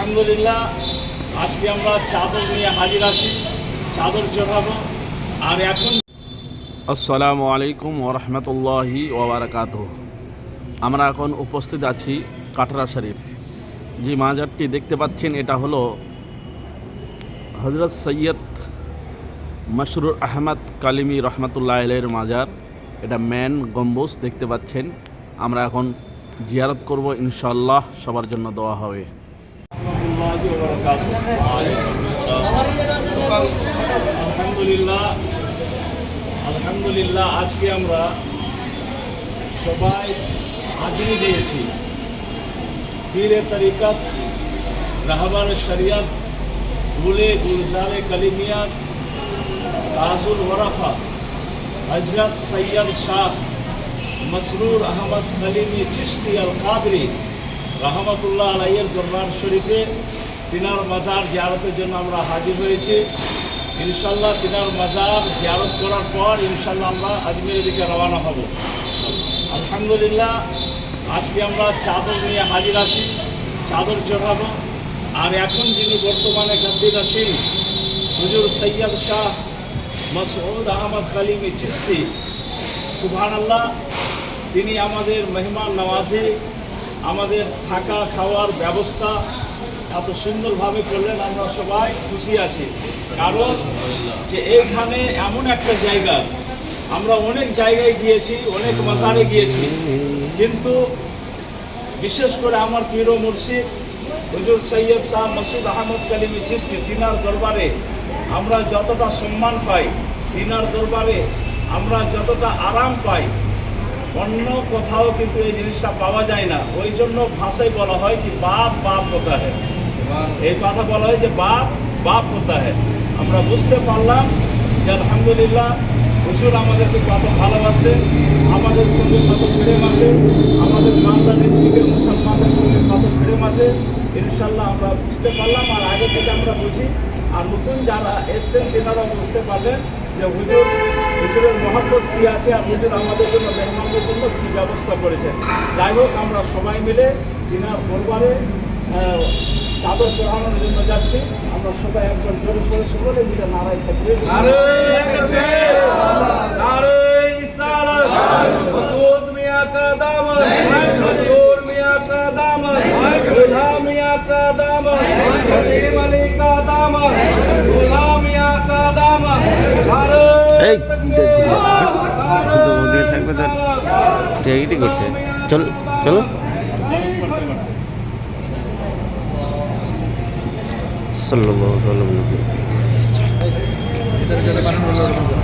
আলহামদুলিল্লাহ আজকে আমরা চাদর নিয়ে হাজির আছি, চাদর চড়াবো। আর এখন আসসালামু আলাইকুম ওরহমতুল্লাহি ওবারাকাতুহ। আমরা এখন উপস্থিত আছি কাটরা শরীফ। যে মাজারটি দেখতে পাচ্ছেন এটা হলো হজরত সৈয়দ মশরুর আহমদ কালিমি রহমতুল্লাহ আলাইহির মাজার। এটা মেন গম্বুজ দেখতে পাচ্ছেন। আমরা এখন জিয়ারত করব, ইনশাআল্লাহ সবার জন্য দোয়া হবে। আলহামদুলিল্লাহ আলহামদুলিল্লাহ আজকে আমরা সবাই হাজিরি দিয়েছি পীরে তরিকত রাহবার শরিয়ত গুলে গুলজারে কলিমিয়াত তাজুল ওরাফা হজরত সৈয়দ শাহ মসরুর আহমদ কলিমি চিশতি আল কাদরি রহমতুল্লাহ আলাইহির দরবার শরীফে তিনার মাজার জিয়ারতের জন্য আমরা হাজির হয়েছি। ইনশাল্লাহ তিনার মাজার জিয়ারত করার পর ইনশাল্লাহ আমরা আজমিরের দিকে রওনা হব। আলহামদুলিল্লাহ আজকে আমরা চাদর নিয়ে হাজির আছি, চাদর চড়াবো। আর এখন যিনি বর্তমানে গদ্দির আছেন হুজুর সৈয়দ শাহ মসউদ আহমদ কলিমি চিশতি, সুবহানাল্লাহ, তিনি আমাদের মেহমান নওয়াজে আমাদের থাকা খাওয়ার ব্যবস্থা এত সুন্দরভাবে করলেন, আমরা সবাই খুশি আছি। কারণ যে এইখানে এমন একটা জায়গা, আমরা অনেক জায়গায় গিয়েছি, অনেক মাজারে গিয়েছি, কিন্তু বিশেষ করে আমার পীর ও মুর্শিদ হুজুর সৈয়দ শাহ মসউদ আহমদ কলিমি চিশতি তিনার দরবারে আমরা যতটা সম্মান পাই, তিনার দরবারে আমরা যতটা আরাম পাই, অন্য কোথাও কিন্তু এই জিনিসটা পাওয়া যায় না। ওই জন্য ভাষায় বলা হয় কি বাপ বাপ হতা হ্যায়, এই কথা বলা হয় যে বাপ বাপ হতা হ্যায়। আমরা বুঝতে পারলাম যে আলহামদুলিল্লাহ হুজুর আমাদেরকে কত ভালোবাসে, আমাদের সঙ্গে কত প্রেম আছে, আমাদের মালদা ডিস্ট্রিক্টের মুসলমানদের সঙ্গে কত প্রেম আছে, ইনশাল্লাহ আমরা বুঝতে পারলাম। আর আগে থেকে আমরা বুঝি, আর নতুন যারা এসছেন তেনারা বুঝতে পারলেন যে হুজুরের মহব্বত কী আছে, আর হুজুর আমাদের জন্য মেহমানদের জন্য কী ব্যবস্থা করেছেন। যাই হোক, আমরা সবাই মিলে তিনার দরবারে চাদর চড়ানোর জন্য যাচ্ছি। আমরা সবাই একজন জোরে সোরে সকলে মিলে নারায় থাকবে। করছে চলো চলো সাল্লাল্লাহু আলাইহি ওয়াসাল্লাম।